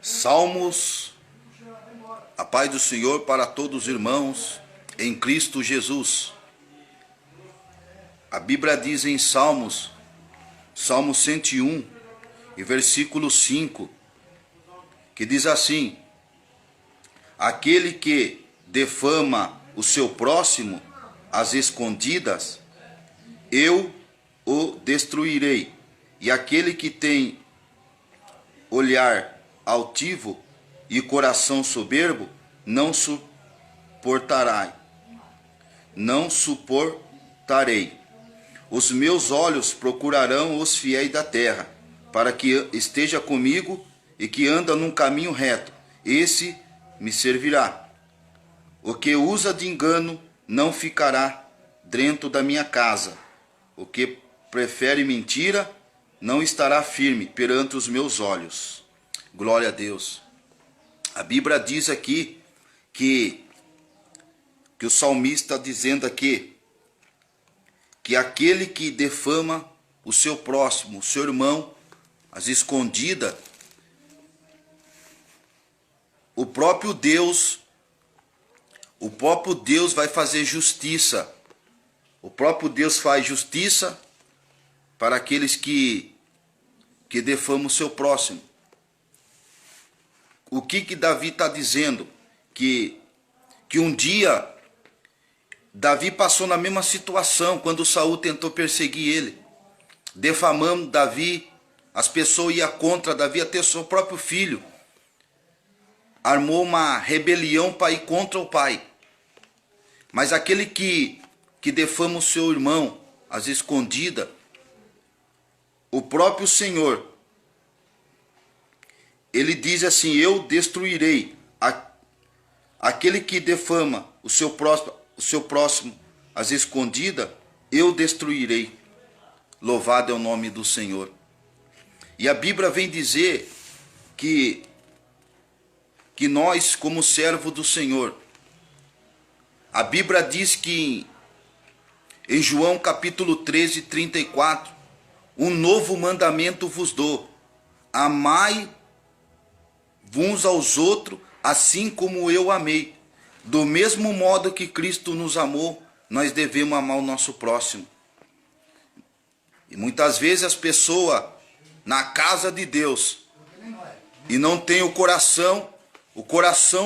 Salmos, a paz do Senhor para todos os irmãos em Cristo Jesus. A Bíblia diz em Salmo 101, e versículo 5, que diz assim: aquele que defama o seu próximo às escondidas, eu o destruirei, e aquele que tem olhar altivo e coração soberbo, não suportarei. Os meus olhos procurarão os fiéis da terra, para que esteja comigo e que anda num caminho reto, esse me servirá. O que usa de engano não ficará dentro da minha casa. O que prefere mentira não estará firme perante os meus olhos. Glória a Deus. A Bíblia diz aqui que o salmista está dizendo aqui que aquele que defama o seu próximo, o seu irmão, às escondidas, o próprio Deus vai fazer justiça. O próprio Deus faz justiça para aqueles que defamam o seu próximo. O que Davi está dizendo? Que um dia Davi passou na mesma situação quando Saul tentou perseguir ele, defamando Davi. As pessoas iam contra Davi, até seu próprio filho armou uma rebelião para ir contra o pai. Mas aquele que defama o seu irmão às escondidas, o próprio Senhor, ele diz assim: eu destruirei aquele que defama o seu próximo às escondidas, eu destruirei. Louvado é o nome do Senhor. E a Bíblia vem dizer que nós, como servo do Senhor, a Bíblia diz que em João capítulo 13, 34, um novo mandamento vos dou: amai uns aos outros, assim como eu amei. Do mesmo modo que Cristo nos amou, nós devemos amar o nosso próximo. E muitas vezes as pessoas na casa de Deus e não tem o coração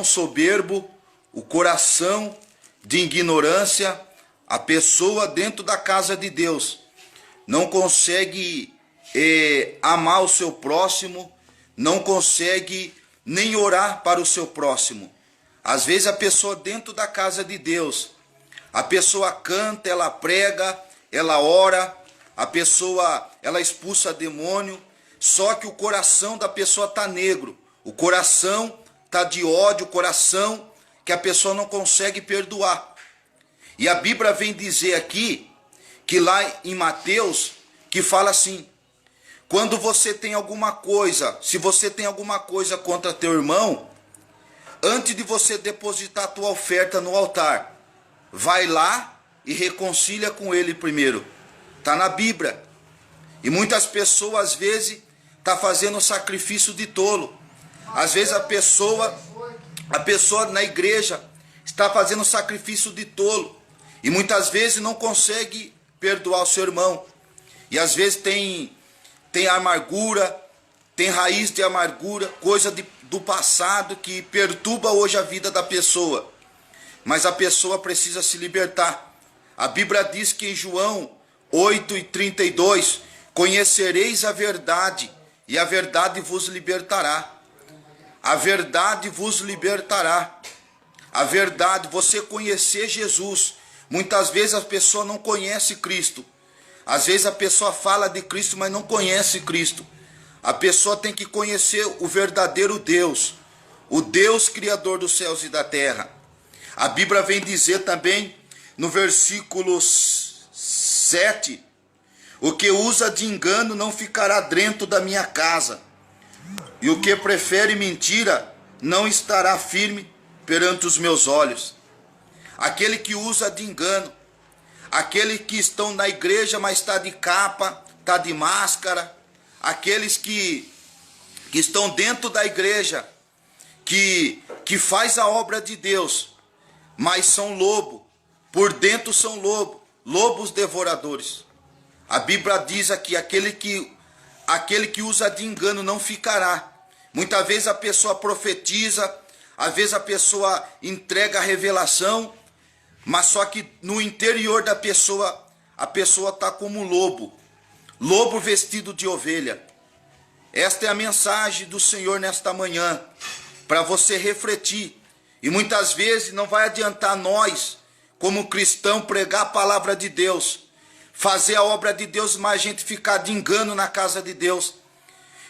soberbo, o coração de ignorância. A pessoa dentro da casa de Deus não consegue amar o seu próximo, não consegue nem orar para o seu próximo. Às vezes a pessoa dentro da casa de Deus, a pessoa canta, ela prega, ela ora, a pessoa ela expulsa demônio, só que o coração da pessoa está negro, o coração está de ódio, o coração que a pessoa não consegue perdoar. E a Bíblia vem dizer aqui, que lá em Mateus, que fala assim: quando você tem alguma coisa, se você tem alguma coisa contra teu irmão, antes de você depositar a tua oferta no altar, vai lá e reconcilia com ele primeiro. Está na Bíblia. E muitas pessoas às vezes estão fazendo sacrifício de tolo. Às vezes a pessoa na igreja está fazendo sacrifício de tolo. E muitas vezes não consegue perdoar o seu irmão. E às vezes tem amargura, tem raiz de amargura, coisa do passado que perturba hoje a vida da pessoa. Mas a pessoa precisa se libertar. A Bíblia diz que em João 8:32, conhecereis a verdade, e a verdade vos libertará. A verdade vos libertará. A verdade, você conhecer Jesus. Muitas vezes a pessoa não conhece Cristo. Às vezes a pessoa fala de Cristo, mas não conhece Cristo. A pessoa tem que conhecer o verdadeiro Deus, o Deus criador dos céus e da terra. A Bíblia vem dizer também no versículo 7, o que usa de engano não ficará dentro da minha casa, e o que prefere mentira não estará firme perante os meus olhos. Aquele que usa de engano, aquele que estão na igreja, mas está de capa, está de máscara, aqueles que estão dentro da igreja, que faz a obra de Deus, mas são lobo, por dentro são lobos devoradores. A Bíblia diz aqui, aquele que usa de engano não ficará. Muitas vezes a pessoa profetiza, às vezes a pessoa entrega a revelação, mas só que no interior da pessoa, a pessoa está como lobo vestido de ovelha. Esta é a mensagem do Senhor nesta manhã, para você refletir. E muitas vezes não vai adiantar nós, como cristão, pregar a palavra de Deus, fazer a obra de Deus, mas a gente ficar de engano na casa de Deus.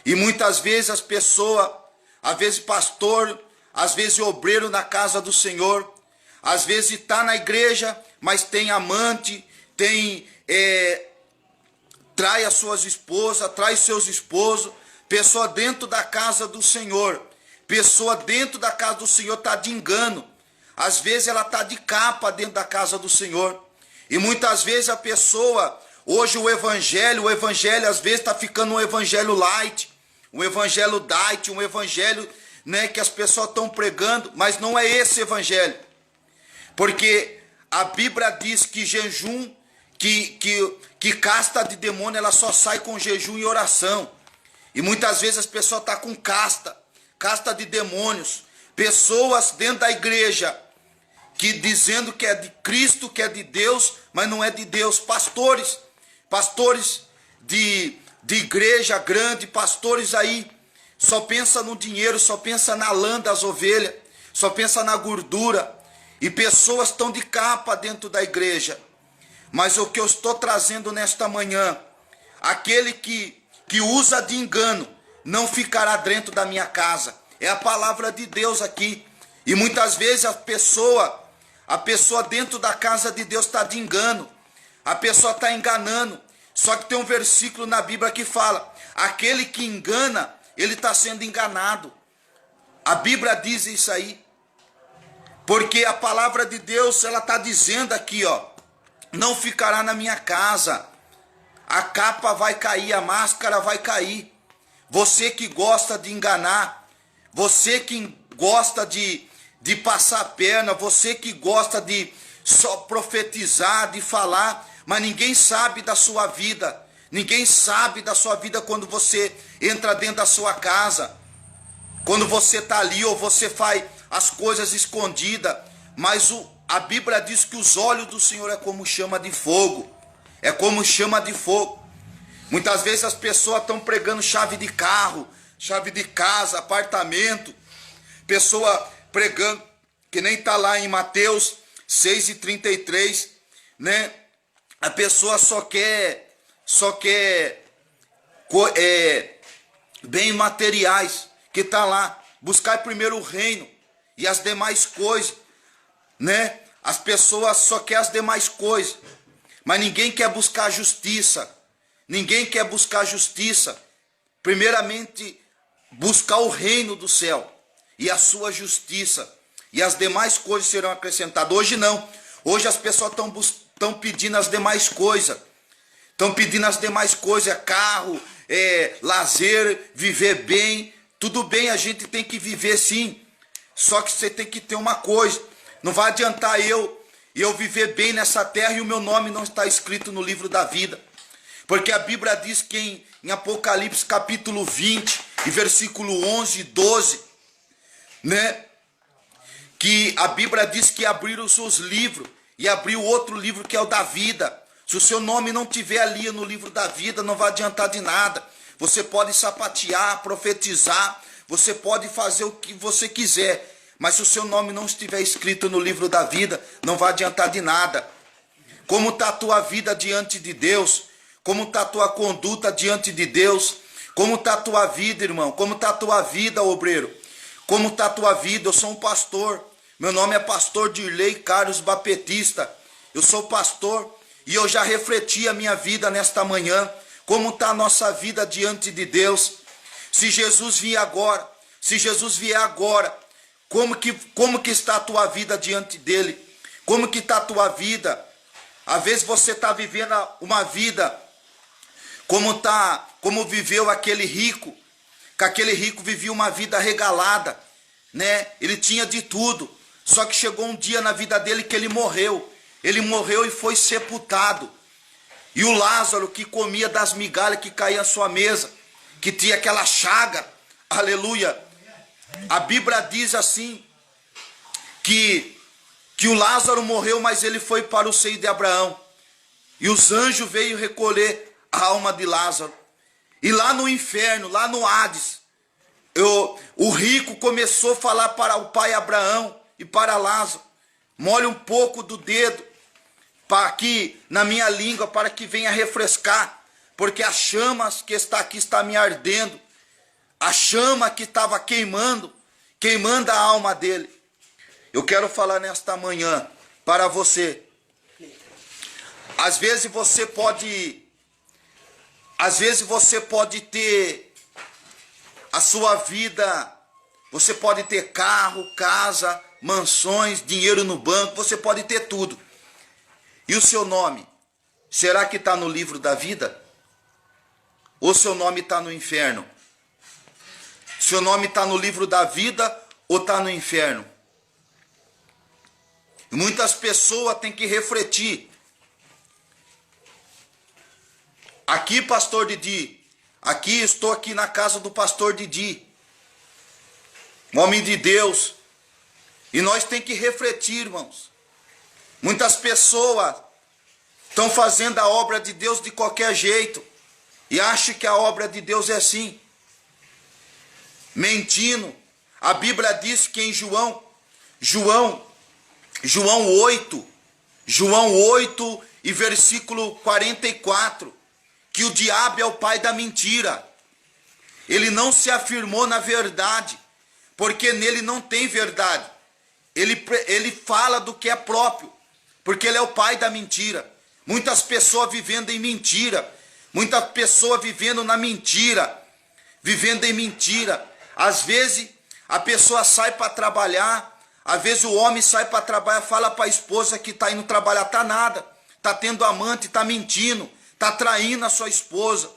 E muitas vezes as pessoas, às vezes pastor, às vezes obreiro na casa do Senhor, às vezes está na igreja, mas tem amante, trai as suas esposas, trai seus esposos, pessoa dentro da casa do Senhor. Pessoa dentro da casa do Senhor está de engano. Às vezes ela está de capa dentro da casa do Senhor. E muitas vezes a pessoa, hoje o evangelho às vezes está ficando um evangelho light, um evangelho diet, um evangelho, né, que as pessoas estão pregando, mas não é esse evangelho. Porque a Bíblia diz que jejum, que casta de demônio, ela só sai com jejum e oração. E muitas vezes as pessoas estão com casta de demônios, pessoas dentro da igreja, que dizendo que é de Cristo, que é de Deus, mas não é de Deus. Pastores de igreja grande, pastores aí, só pensa no dinheiro, só pensa na lã das ovelhas, só pensa na gordura, e pessoas estão de capa dentro da igreja. Mas o que eu estou trazendo nesta manhã, aquele que usa de engano, não ficará dentro da minha casa. É a palavra de Deus aqui. E muitas vezes a pessoa dentro da casa de Deus está de engano. A pessoa está enganando. Só que tem um versículo na Bíblia que fala, aquele que engana, ele está sendo enganado. A Bíblia diz isso aí. Porque a palavra de Deus, ela está dizendo aqui, ó, não ficará na minha casa. A capa vai cair, a máscara vai cair. Você que gosta de enganar, você que gosta de passar a perna, você que gosta de só profetizar, de falar, mas ninguém sabe da sua vida. Ninguém sabe da sua vida quando você entra dentro da sua casa. Quando você está ali ou você faz as coisas escondidas. Mas a Bíblia diz que os olhos do Senhor é como chama de fogo. É como chama de fogo. Muitas vezes as pessoas estão pregando chave de carro, chave de casa, apartamento. Pessoa pregando, que nem está lá em Mateus 6:33, né? A pessoa só quer bens materiais, que está lá. Buscar primeiro o reino e as demais coisas, né? As pessoas só querem as demais coisas, mas ninguém quer buscar a justiça. Ninguém quer buscar a justiça. Primeiramente, buscar o reino do céu e a sua justiça, e as demais coisas serão acrescentadas. Hoje não. Hoje as pessoas estão pedindo as demais coisas. Estão pedindo as demais coisas, carro, lazer, viver bem. Tudo bem, a gente tem que viver sim. Só que você tem que ter uma coisa. Não vai adiantar eu viver bem nessa terra e o meu nome não está escrito no livro da vida. Porque a Bíblia diz que em Apocalipse capítulo 20 e versículo 11 e 12, né? Que a Bíblia diz que abriram os seus livros e abriu outro livro que é o da vida. Se o seu nome não estiver ali no livro da vida, não vai adiantar de nada. Você pode sapatear, profetizar, você pode fazer o que você quiser, mas se o seu nome não estiver escrito no livro da vida, não vai adiantar de nada. Como está a tua vida diante de Deus? Como está a tua conduta diante de Deus? Como está a tua vida, irmão? Como está a tua vida, obreiro? Como está a tua vida? Eu sou um pastor. Meu nome é pastor Dirley Carlos Bapetista. Eu sou pastor e eu já refleti a minha vida nesta manhã. Como está a nossa vida diante de Deus? Se Jesus vier agora, como que está a tua vida diante dele? Como que está a tua vida? Às vezes você está vivendo uma vida como viveu aquele rico, que aquele rico vivia uma vida regalada, né? Ele tinha de tudo. Só que chegou um dia na vida dele que ele morreu. Ele morreu e foi sepultado. E o Lázaro, que comia das migalhas que caíam à sua mesa, que tinha aquela chaga, aleluia. A Bíblia diz assim, que o Lázaro morreu, mas ele foi para o seio de Abraão. E os anjos veio recolher a alma de Lázaro. E lá no inferno, lá no Hades, o rico começou a falar para o pai Abraão e para Lázaro: molhe um pouco do dedo para aqui na minha língua, para que venha refrescar, porque as chamas que está aqui está me ardendo. A chama que estava queimando a alma dele. Eu quero falar nesta manhã para você. Às vezes você pode ter a sua vida, você pode ter carro, casa, mansões, dinheiro no banco, você pode ter tudo. E o seu nome, será que está no livro da vida? Ou seu nome está no inferno? Seu nome está no livro da vida ou está no inferno? E muitas pessoas têm que refletir. Aqui, pastor Didi, estou aqui na casa do pastor Didi, homem de Deus, e nós temos que refletir, irmãos. Muitas pessoas estão fazendo a obra de Deus de qualquer jeito, e acham que a obra de Deus é assim, mentindo. A Bíblia diz que em João 8 e versículo 44, que o diabo é o pai da mentira. Ele não se afirmou na verdade, porque nele não tem verdade. Ele fala do que é próprio, porque ele é o pai da mentira. Muitas pessoas vivendo em mentira, muitas pessoas vivendo na mentira, vivendo em mentira. Às vezes a pessoa sai para trabalhar, às vezes o homem sai para trabalhar, fala para a esposa que está indo trabalhar, está nada, está tendo amante, está mentindo, está traindo a sua esposa.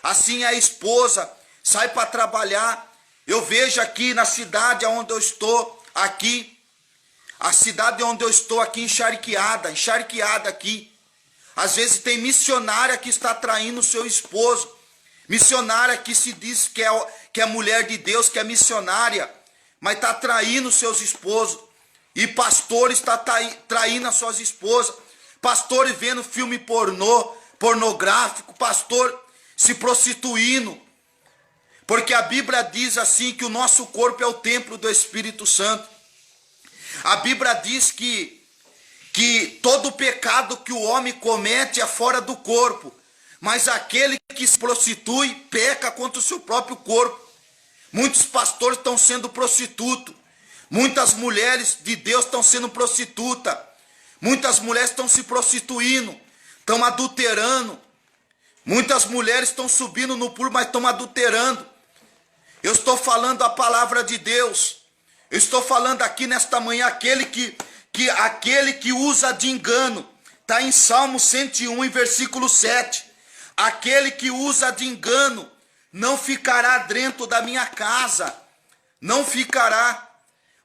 Assim a esposa sai para trabalhar. Eu vejo aqui na cidade onde eu estou, aqui, a cidade onde eu estou aqui encharqueada aqui. Às vezes tem missionária que está traindo o seu esposo, missionária que se diz que é mulher de Deus, que é missionária, mas está traindo os seus esposos. E pastor está traindo as suas esposas, pastor vendo filme pornográfico, pastor se prostituindo, porque a Bíblia diz assim que o nosso corpo é o templo do Espírito Santo. A Bíblia diz que todo pecado que o homem comete é fora do corpo, mas aquele que se prostitui peca contra o seu próprio corpo. Muitos pastores estão sendo prostitutos, muitas mulheres de Deus estão sendo prostitutas, muitas mulheres estão se prostituindo, estão adulterando, muitas mulheres estão subindo no púlpito, mas estão adulterando. Eu estou falando a palavra de Deus. Eu estou falando aqui nesta manhã aquele que usa de engano. Está em Salmo 101, em versículo 7. Aquele que usa de engano não ficará dentro da minha casa. Não ficará.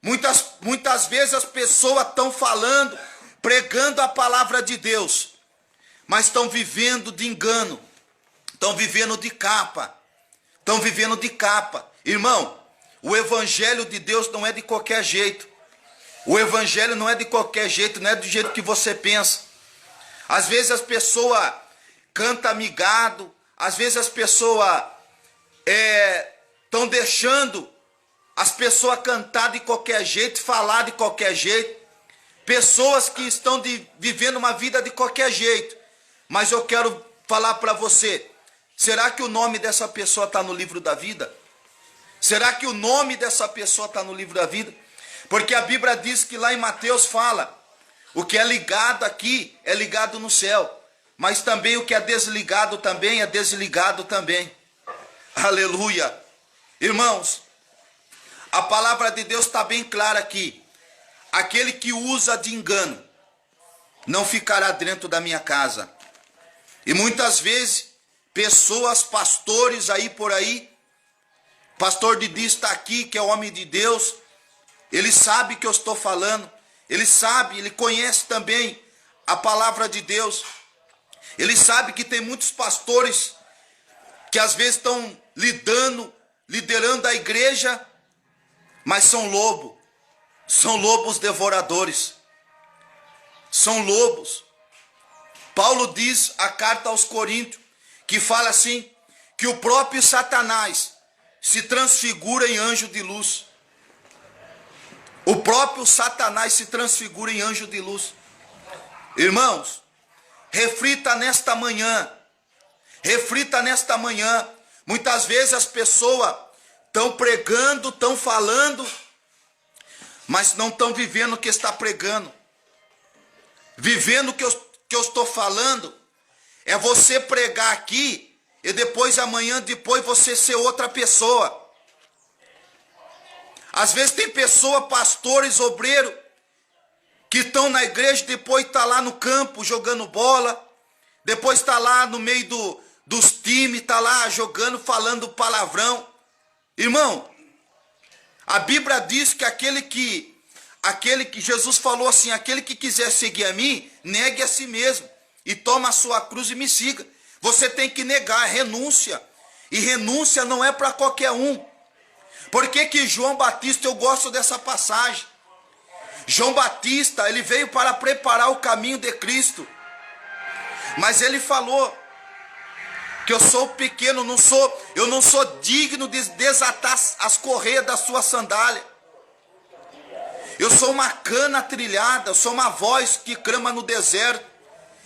Muitas vezes as pessoas estão falando, pregando a palavra de Deus, mas estão vivendo de engano. Estão vivendo de capa. Estão vivendo de capa. Irmão, o evangelho de Deus não é de qualquer jeito. O evangelho não é de qualquer jeito, não é do jeito que você pensa. Às vezes as pessoas cantam amigado, às vezes as pessoas estão deixando as pessoas cantar de qualquer jeito, falar de qualquer jeito. Pessoas que estão vivendo uma vida de qualquer jeito. Mas eu quero falar para você, será que o nome dessa pessoa está no livro da vida? Será que o nome dessa pessoa está no livro da vida? Porque a Bíblia diz que lá em Mateus fala, o que é ligado aqui é ligado no céu, mas também o que é desligado também é desligado também. Aleluia. Irmãos, a palavra de Deus está bem clara aqui. Aquele que usa de engano não ficará dentro da minha casa. E muitas vezes, pessoas, pastores aí por aí, pastor Didi está aqui, que é homem de Deus, Ele sabe que eu estou falando, ele sabe, ele conhece também a palavra de Deus. Ele sabe que tem muitos pastores que às vezes estão liderando a igreja, mas são lobos devoradores, são lobos. Paulo diz a carta aos Coríntios, que fala assim, que o próprio Satanás se transfigura em anjo de luz. O próprio Satanás se transfigura em anjo de luz. Irmãos, reflita nesta manhã. Muitas vezes as pessoas estão pregando, estão falando, mas não estão vivendo o que está pregando. Vivendo o que eu estou falando é você pregar aqui e depois amanhã você ser outra pessoa. Às vezes tem pessoas, pastores, obreiros, que estão na igreja, depois está lá no campo jogando bola, depois está lá no meio dos times, está lá jogando, falando palavrão. Irmão, a Bíblia diz que aquele que Jesus falou assim, aquele que quiser seguir a mim, negue a si mesmo e toma a sua cruz e me siga. Você tem que negar, renúncia. E renúncia não é para qualquer um. Por que João Batista, eu gosto dessa passagem? João Batista, ele veio para preparar o caminho de Cristo. Mas ele falou que eu sou pequeno, eu não sou digno de desatar as correias da sua sandália. Eu sou uma cana trilhada, eu sou uma voz que clama no deserto.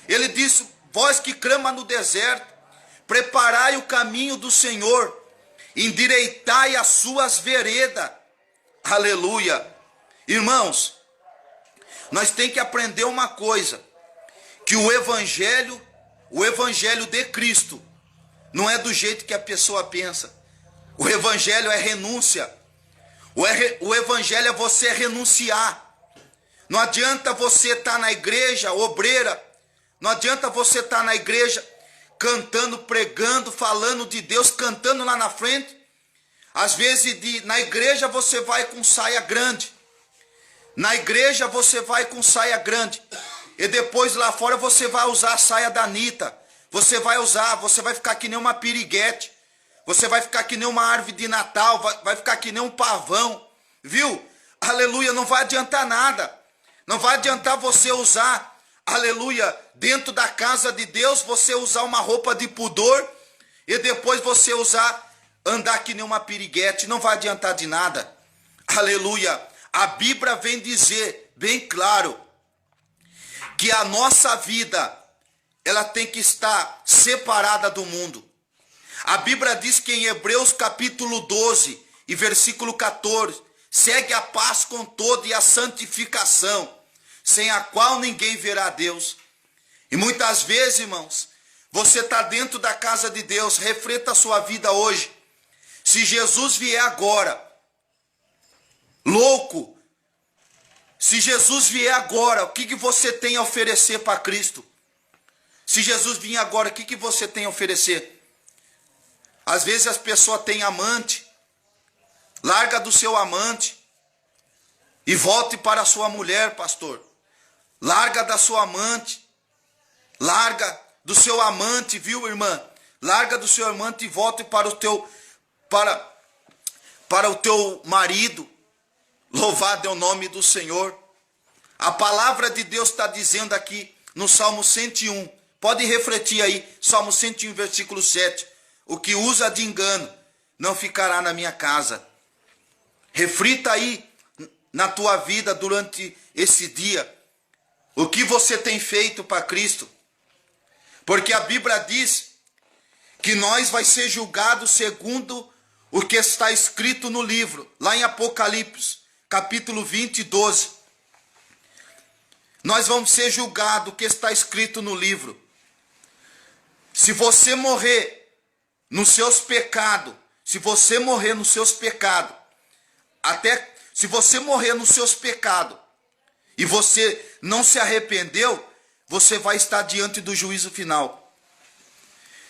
Ele disse, voz que clama no deserto, preparai o caminho do Senhor, endireitai as suas veredas. Aleluia. Irmãos, nós temos que aprender uma coisa, que o evangelho de Cristo não é do jeito que a pessoa pensa. O evangelho é renúncia. O evangelho é você renunciar. Não adianta você estar na igreja obreira, não adianta você estar na igreja cantando, pregando, falando de Deus, cantando lá na frente. Às vezes na igreja você vai com saia grande. Na igreja você vai com saia grande. E depois lá fora você vai usar a saia da Anitta. Você vai ficar que nem uma piriguete. Você vai ficar que nem uma árvore de Natal. Vai ficar que nem um pavão. Viu? Aleluia, não vai adiantar nada. Não vai adiantar você usar, aleluia, dentro da casa de Deus, você usar uma roupa de pudor. E depois você andar que nem uma piriguete. Não vai adiantar de nada. Aleluia. A Bíblia vem dizer, bem claro, que a nossa vida, ela tem que estar separada do mundo. A Bíblia diz que em Hebreus capítulo 12 e versículo 14, segue a paz com todo e a santificação, sem a qual ninguém verá a Deus. E muitas vezes, irmãos, você está dentro da casa de Deus, reflita a sua vida hoje. Se Jesus vier agora, louco, se Jesus vier agora, o que você tem a oferecer para Cristo? Se Jesus vir agora, o que você tem a oferecer? Às vezes as pessoas têm amante, larga do seu amante e volte para a sua mulher, pastor. Larga da sua amante, larga do seu amante, viu, irmã? Larga do seu amante e volte para o teu marido. Louvado é o nome do Senhor. A palavra de Deus está dizendo aqui no Salmo 101. Pode refletir aí, Salmo 101, versículo 7. O que usa de engano não ficará na minha casa. Reflita aí na tua vida durante esse dia. O que você tem feito para Cristo? Porque a Bíblia diz que nós vai ser julgado segundo o que está escrito no livro, lá em Apocalipse, capítulo 20, 12. Nós vamos ser julgados o que está escrito no livro. Se você morrer nos seus pecados, se você morrer nos seus pecados, até se você morrer nos seus pecados, e você não se arrependeu, você vai estar diante do juízo final.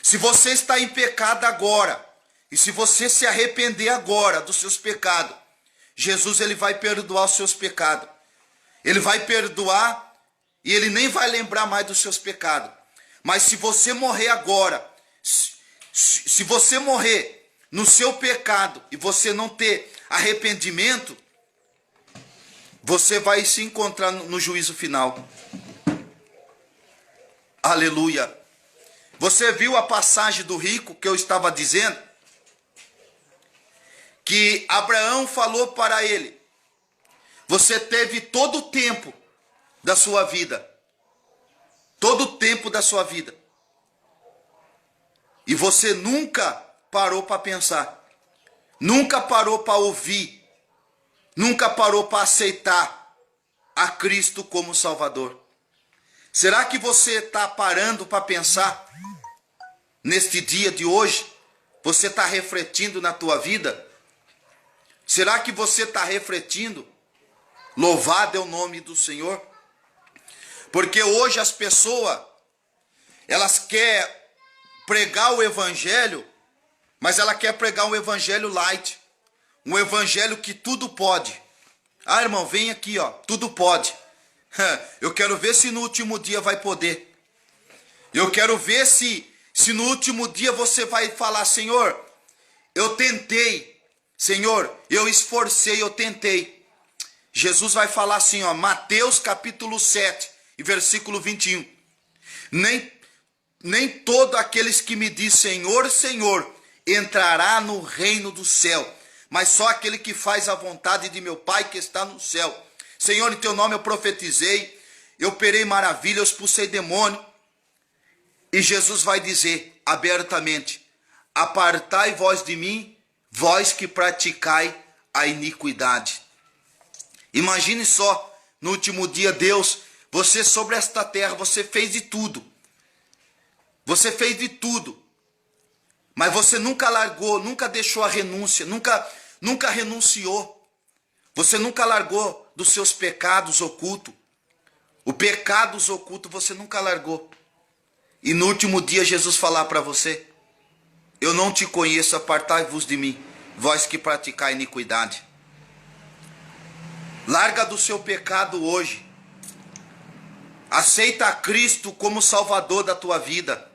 Se você está em pecado agora, e se você se arrepender agora dos seus pecados, Jesus ele vai perdoar os seus pecados. Ele vai perdoar e ele nem vai lembrar mais dos seus pecados. Mas se você morrer agora, se você morrer no seu pecado e você não ter arrependimento, você vai se encontrar no juízo final. Aleluia. Você viu a passagem do rico que eu estava dizendo? Que Abraão falou para ele: você teve todo o tempo da sua vida. Todo o tempo da sua vida. E você nunca parou para pensar. Nunca parou para ouvir. Nunca parou para aceitar a Cristo como Salvador. Será que você está parando para pensar neste dia de hoje? Você está refletindo na tua vida? Será que você está refletindo? Louvado é o nome do Senhor. Porque hoje as pessoas, elas querem pregar o evangelho, mas ela quer pregar um evangelho light. Um evangelho que tudo pode. Ah, irmão, vem aqui, ó, tudo pode. Eu quero ver se no último dia vai poder. Eu quero ver se no último dia você vai falar: Senhor, eu tentei. Senhor, eu esforcei, eu tentei. Jesus vai falar assim, ó, Mateus capítulo 7, e versículo 21. Nem todo aqueles que me diz Senhor, Senhor, entrará no reino do céu, mas só aquele que faz a vontade de meu Pai que está no céu. Senhor, em teu nome eu profetizei, eu operei maravilha, eu expulsei demônio. E Jesus vai dizer abertamente: apartai vós de mim, vós que praticai a iniquidade. Imagine só, no último dia, Deus, você sobre esta terra, você fez de tudo. Você fez de tudo. Mas você nunca largou, nunca deixou a renúncia, nunca renunciou. Você nunca largou dos seus pecados ocultos. O pecados oculto você nunca largou. E no último dia Jesus falar para você: eu não te conheço, apartai-vos de mim, vós que praticai iniquidade. Larga do seu pecado hoje. Aceita a Cristo como Salvador da tua vida.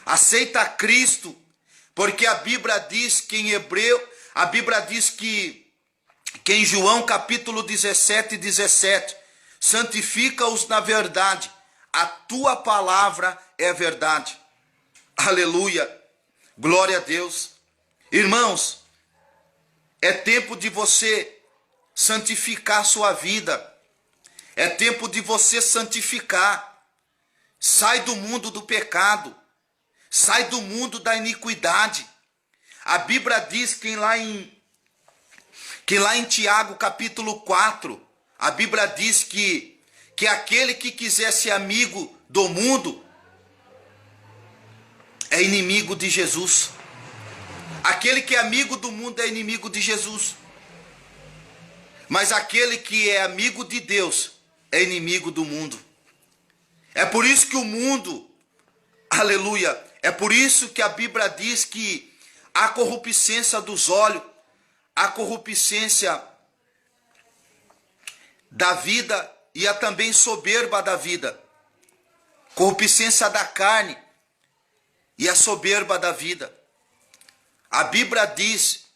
Aceita a Cristo, porque a Bíblia diz que em Hebreu, a Bíblia diz que em João capítulo 17, santifica-os na verdade, a tua palavra é verdade. Aleluia, glória a Deus. Irmãos, é tempo de você santificar a sua vida. É tempo de você santificar. Sai do mundo do pecado. Sai do mundo da iniquidade. A Bíblia diz que lá em Tiago capítulo 4, a Bíblia diz que aquele que quiser ser amigo do mundo é inimigo de Jesus. Aquele que é amigo do mundo é inimigo de Jesus. Mas aquele que é amigo de Deus é inimigo do mundo. É por isso que o mundo, aleluia, é por isso que a Bíblia diz que a corruptência dos olhos, a corruptência da vida e a também soberba da vida. Corruptência da carne e a soberba da vida. A Bíblia diz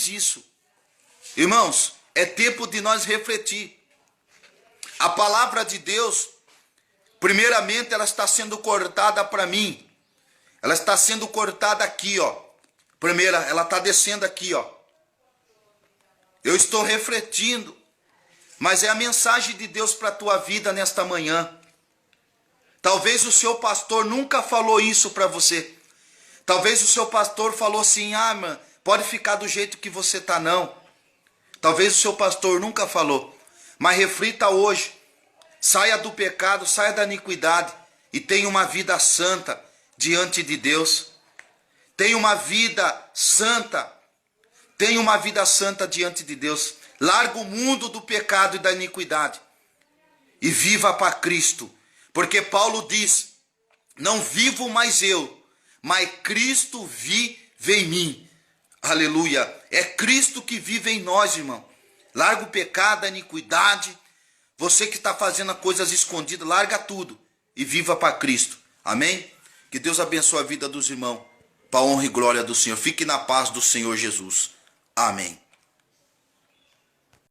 isso. Irmãos, é tempo de nós refletir. A palavra de Deus, primeiramente, ela está sendo cortada para mim. Ela está sendo cortada aqui, ó. Primeira, ela está descendo aqui, ó. Eu estou refletindo, mas é a mensagem de Deus para a tua vida nesta manhã. Talvez o seu pastor nunca falou isso para você. Talvez o seu pastor falou assim: ah, mano, pode ficar do jeito que você está, não. Talvez o seu pastor nunca falou. Mas reflita hoje. Saia do pecado, saia da iniquidade e tenha uma vida santa diante de Deus. Tenha uma vida santa. Tenha uma vida santa diante de Deus. Larga o mundo do pecado e da iniquidade e viva para Cristo. Porque Paulo diz: não vivo mais eu, mas Cristo vive em mim. Aleluia. É Cristo que vive em nós, irmão. Larga o pecado, a iniquidade. Você que está fazendo coisas escondidas, larga tudo e viva para Cristo. Amém? Que Deus abençoe a vida dos irmãos, para a honra e glória do Senhor. Fique na paz do Senhor Jesus. Amém.